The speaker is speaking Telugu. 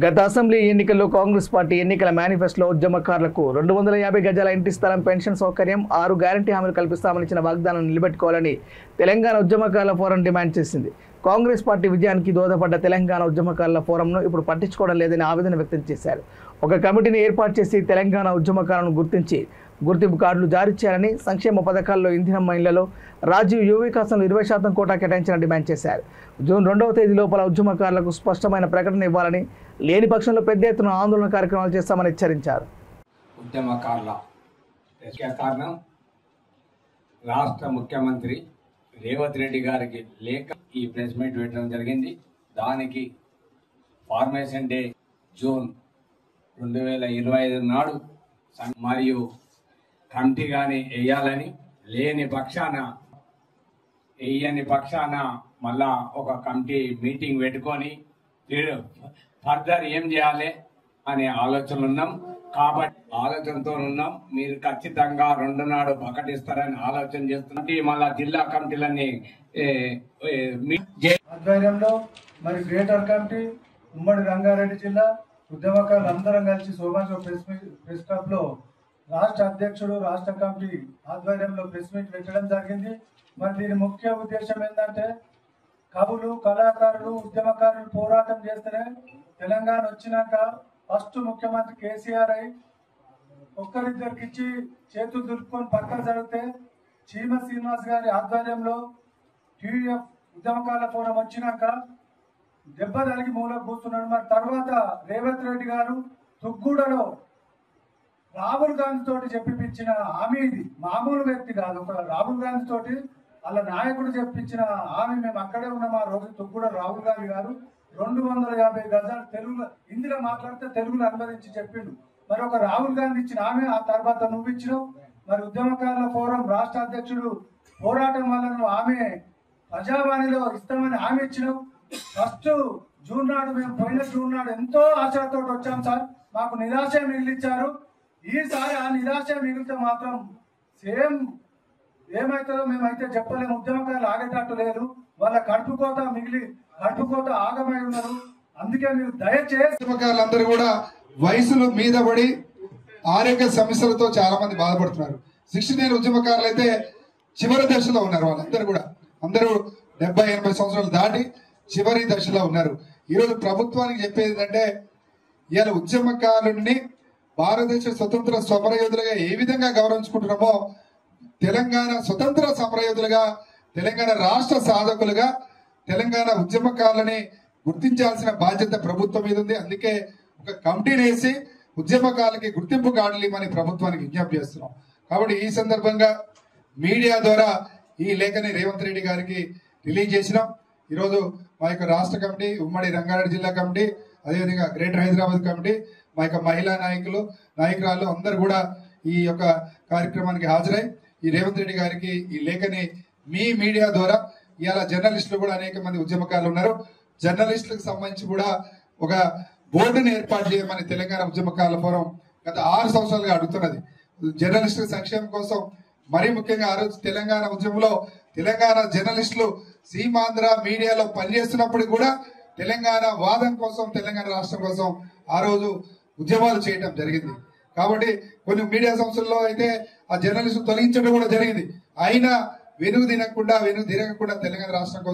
గత అసెంబ్లీ ఎన్నికల్లో కాంగ్రెస్ పార్టీ ఎన్నికల మేనిఫెస్టోలో ఉద్యమకారులకు 250 గజాల ఇంటి స్థలం, పెన్షన్ సౌకర్యం, 6 గ్యారంటీ హామీలు కల్పిస్తామని ఇచ్చిన వాగ్దానాన్ని నిలబెట్టుకోవాలని తెలంగాణ ఉద్యమకారుల ఫోరం డిమాండ్ చేసింది. కాంగ్రెస్ పార్టీ విజయానికి దోహదపడ్డ తెలంగాణ ఉద్యమకారుల ఫోరంను ఇప్పుడు పట్టించుకోవడం లేదని ఆవేదన వ్యక్తం చేశారు. ఒక కమిటీని ఏర్పాటు చేసి తెలంగాణ ఉద్యమకారులను గుర్తించి గుర్తింపు కార్డులు జారీ చేయాలని, సంక్షేమ పథకాల్లో ఇంధనం మహిళల్లో రాజీవ్ యువ వికాసంలో 20% కోటా కేటాయించాలని డిమాండ్ చేశారు. జూన్ 2వ తేదీ లోపల ఉద్యమకారులకు స్పష్టమైన ప్రకటన ఇవ్వాలని, లేని పక్షంలో పెద్ద ఎత్తున ఆందోళన కార్యక్రమాలు చేస్తామని హెచ్చరించారు. ఉద్యమకారుల కారణం రాష్ట్ర ముఖ్యమంత్రి రేవంత్ రెడ్డి గారికి లేఖ ఈ ప్రెస్ మీట్ పెట్టడం జరిగింది. దానికి ఫార్మేషన్ డే జూన్ 2025 నాడు మరియు కమిటీ కానీ వేయాలని, లేని పక్షాన మళ్ళా ఒక కమిటీ మీటింగ్ పెట్టుకొని ఫర్దర్ ఏం చేయాలి అనే ఆలోచనలు ఉన్నాం. కాబట్టి ఆలోచనతో ఉన్నాం. మీరు ఖచ్చితంగా 2 నాడు ప్రకటిస్తారని ఆలోచన చేస్తున్నట్టు మళ్ళా జిల్లా కమిటీలన్నీ ఆధ్వర్యంలో మరి గ్రేటర్ కమిటీ ఉమ్మడి రంగారెడ్డి జిల్లా ఉద్యమకారులు అందరం కలిసి సోమాజో ప్రెస్ క్లబ్ లో రాష్ట్ర అధ్యక్షుడు, రాష్ట్ర కమిటీ ఆధ్వర్యంలో ప్రెస్ మీట్ పెట్టడం జరిగింది. మరి దీని ముఖ్య ఉద్దేశం ఏంటంటే, కవులు, కళాకారులు, ఉద్యమకారులు పోరాటం చేస్తేనే తెలంగాణ వచ్చినాక ఫస్ట్ ముఖ్యమంత్రి కేసీఆర్ అయి ఒక్కరిద్దరికి ఇచ్చి చేతులు దులుపుకొని పక్కన జరిగితే చీమ శ్రీనివాస్ గారి ఆధ్వర్యంలో టీడీఎఫ్ ఉద్యమకారుల ఫోరం వచ్చినాక దెబ్బ తలిగి మూలకు కూర్చున్నాడు. మరి తర్వాత రేవంత్ రెడ్డి గారు తుగ్గూడలో రాహుల్ గాంధీ తోటి చెప్పిపించిన హామీ, ఇది మామూలు వ్యక్తి కాదు, ఒక రాహుల్ గాంధీ తోటి వాళ్ళ నాయకుడు చెప్పించిన హామీ. మేము అక్కడే ఉన్నాం ఆ రోజు. తుగ్గూడ రాహుల్ గాంధీ గారు 250 గజాలు తెలుగులో, హిందీలో మాట్లాడితే తెలుగులో అనువదించి చెప్పిండు. మరి ఒక రాహుల్ గాంధీ ఇచ్చిన హామీ ఆ తర్వాత నువ్వు ఇచ్చినావు. మరి ఉద్యమకారుల ఫోరం రాష్ట్ర అధ్యక్షుడు పోరాటం వల్ల నువ్వు హామీ ప్రజావాణిలో ఇస్తామని హామీ ఇచ్చినావు. ఫస్ట్ జూన్ నాడు, మేము పోయిన జూన్ నాడు ఎంతో ఆశతో వచ్చాం సార్, మాకు నిరాశ మిగిలిచ్చారు. ఈసారి ఆ నిరాశ మిగిలితే మాత్రం సేమ్ ఏమైతుందో మేమైతే చెప్పలేము. ఉద్యమకారులు ఆగేటట్టు లేదు, వాళ్ళ కడుపుకోత ఆగమై ఉన్నారు. అందుకే మీరు దయచేసి ఉద్యమకారులందరూ కూడా వయసులో మీద పడి ఆరోగ్య సమస్యలతో చాలా మంది బాధపడుతున్నారు. 69 ఉద్యమకారులు అయితే చివరి దశలో ఉన్నారు. వాళ్ళందరూ కూడా అందరూ 70-80 సంవత్సరాలు దాటి చివరి దశలో ఉన్నారు. ఈరోజు ప్రభుత్వానికి చెప్పేది ఏంటంటే, ఇవాళ ఉద్యమకారుల్ని భారతదేశ స్వతంత్ర సమరయోధులుగా ఏ విధంగా గౌరవించుకుంటున్నామో, తెలంగాణ స్వతంత్ర సమరయోధులుగా, తెలంగాణ రాష్ట్ర సాధకులుగా తెలంగాణ ఉద్యమకారులని గుర్తించాల్సిన బాధ్యత ప్రభుత్వం మీద ఉంది. అందుకే ఒక కమిటీని వేసి ఉద్యమకారులకి గుర్తింపు కార్డులు ఇవ్వమని ప్రభుత్వానికి విజ్ఞప్తి చేస్తున్నాం. కాబట్టి ఈ సందర్భంగా మీడియా ద్వారా ఈ లేఖని రేవంత్ రెడ్డి గారికి రిలీజ్ చేసినాం. ఈరోజు మా యొక్క రాష్ట్ర కమిటీ, ఉమ్మడి రంగారెడ్డి జిల్లా కమిటీ, అదేవిధంగా గ్రేటర్ హైదరాబాద్ కమిటీ, మా యొక్క మహిళా నాయకురాలు అందరూ కూడా ఈ యొక్క కార్యక్రమానికి హాజరై ఈ రేవంత్ రెడ్డి గారికి ఈ లేఖని మీ మీడియా ద్వారా, ఇవాళ జర్నలిస్టులు కూడా అనేక మంది ఉద్యమకారులు ఉన్నారు, జర్నలిస్టులకు సంబంధించి కూడా ఒక బోర్డుని ఏర్పాటు చేయమని తెలంగాణ ఉద్యమకారుల ఫోరం గత 6 సంవత్సరాలుగా అడుగుతున్నది. జర్నలిస్టుల సంక్షేమం కోసం, మరీ ముఖ్యంగా ఆ రోజు తెలంగాణ ఉద్యమంలో తెలంగాణ జర్నలిస్టులు సీమాంధ్ర మీడియాలో పనిచేస్తున్నప్పుడు కూడా తెలంగాణ వాదం కోసం, తెలంగాణ రాష్ట్రం కోసం ఆ రోజు ఉద్యమాలు చేయడం జరిగింది. కాబట్టి కొన్ని మీడియా సంస్థల్లో అయితే ఆ జర్నలిస్టు తొలగించడం కూడా జరిగింది. అయినా వెనుక తిరగకుండా తెలంగాణ రాష్ట్రం కోసం